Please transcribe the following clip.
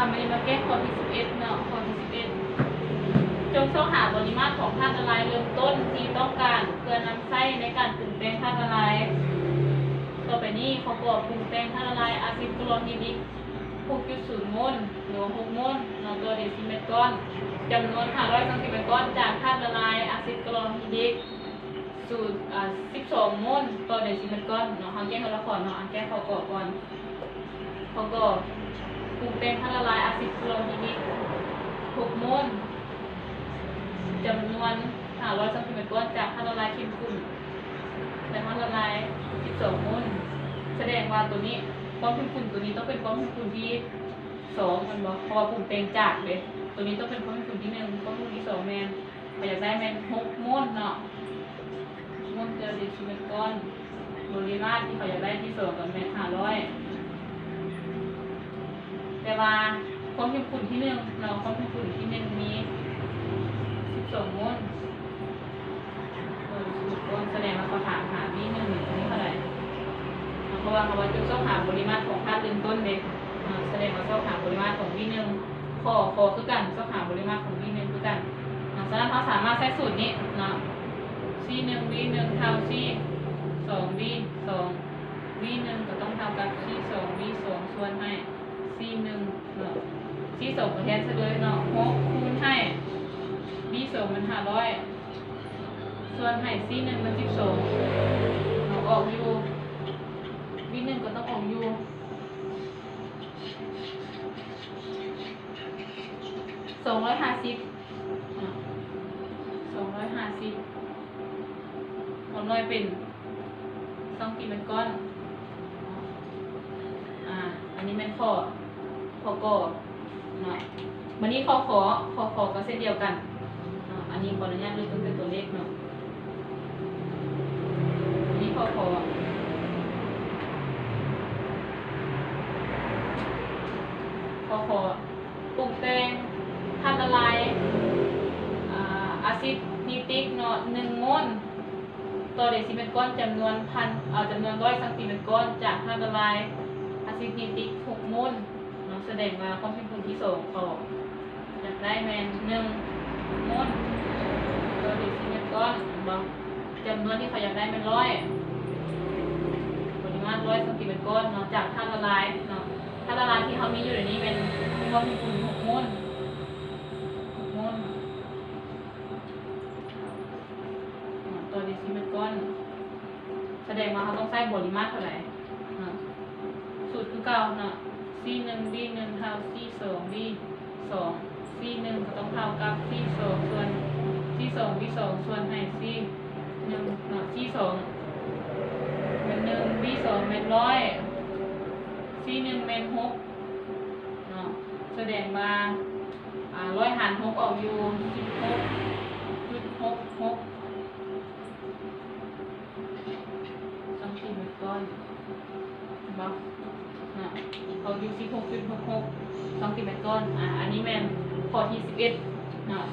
ไม่ได้มาแก้ข้อที่11เนาะข้อที่11จงสอบหาปริมาตรของธาตุละลายเริ่มต้นที่ต้องการเพื่อนำใช้ในการปรุงแต่งธาตุละลายต่อไปนี้เขาบอกปรุงแต่งธาตุละลายอะซิดคลอริด 6.0 โมลหรือ6 โมลต่อเดซิเมตรก้อนจำนวน500ซมก้อนจากธาตุละลายอะซิดคลอริดสูตร12 โมลต่อเดซิเมตรก้อนเนาะเขาแก้คนละข้อเนาะแก้ข้อก่อนเขาก็ปรุงแต่งธาตุละลายอะซิดคลอริด6 โมลจำนวน500ซมก้อนจากธาตุละลายเข้มข้นและธาตุละลาย12 โมลแสดงว่าตัวนี้ความเข้มข้นตัวนี้ต้องเป็นความเข้มข้นที่2มันบอกเพราะว่าปรุงแต่งจากเลยตัวนี้ต้องเป็นความเข้มข้นที่1ความเข้มข้นที่2แมนอยากได้แมน6 โมลเนาะโมลเจอเดซิเมตรก้อนปริมาตรที่เขาอยากได้ที่2กับแมน500แต่ว่าความเข้มข้นที่1เราความเข้มข้นที่1มี12 โมลแสดงว่าเขาถามหาที่1นี่เท่าไหร่เพราะว่าเขาว่าจะต้องหาปริมาตรของธาตุเริ่มต้นเด็กแสดงว่าต้องหาปริมาตรของที่1ข้อคือกันต้องหาปริมาตรของที่1คือกันฉะนั้นเขาสามารถใช้สูตรนี้เนาะ C1 V1 เท่า C2 V2 V1 ก็ต้องเท่ากับ C2 V2 ส่วนให้ C1 เนาะ C2 ก็แทนซะเลยเนาะ6คูณให้V2 มัน500ส่วนให้ C1 มัน12เราออกอยู่V1 ก็ต้องออกอยู่250ผลน้อยเป็น2กิโลก้อนอันนี้เป็นข้อก่อเนาะวันนี้ข้อก็เส้นเดียวกันอันนี้ขออนุญาตเลือกเป็นตัวเลขเนาะอันนี้ข้อปรุงแต่งธาตุละลายอะซิดนิตริกเนาะ1 โมลต่อเดซิเมตรก้อนจำนวน100ซมก้อนจากธาตุละลายอะซิดนิตริก6 โมลเนาะแสดงว่าความเข้มข้นที่2เขาอยากได้แมน1 โมลต่อเดซิเมตรก้อนบอกจำนวนที่เขาอยากได้เป็น100ปริมาตร100ซมก้อนเนาะจากธาตุละลายเนาะธาตุละลายที่เขามีอยู่ในนี้เป็นความเข้มข้น6 โมลต่อเดซิเมตรก้อนแสดงว่าเขาต้องใช้ปริมาตรเท่าไหร่สูตรคือเก่าเนาะ C1 V1 เท่า C2 V2 C1 ก็ต้องเท่ากับ C2 ส่วน C2 V2 ส่วนให้ C1 เนาะ C2 เป็น1 V2 เป็น100 C1 เป็น6เนาะแสดงว่า100 หาร 6ออกอยู่ 16.66ก้อนบอกเขาอยู่16.66ซมก้อนอันนี้แมนข้อที่11เนาะ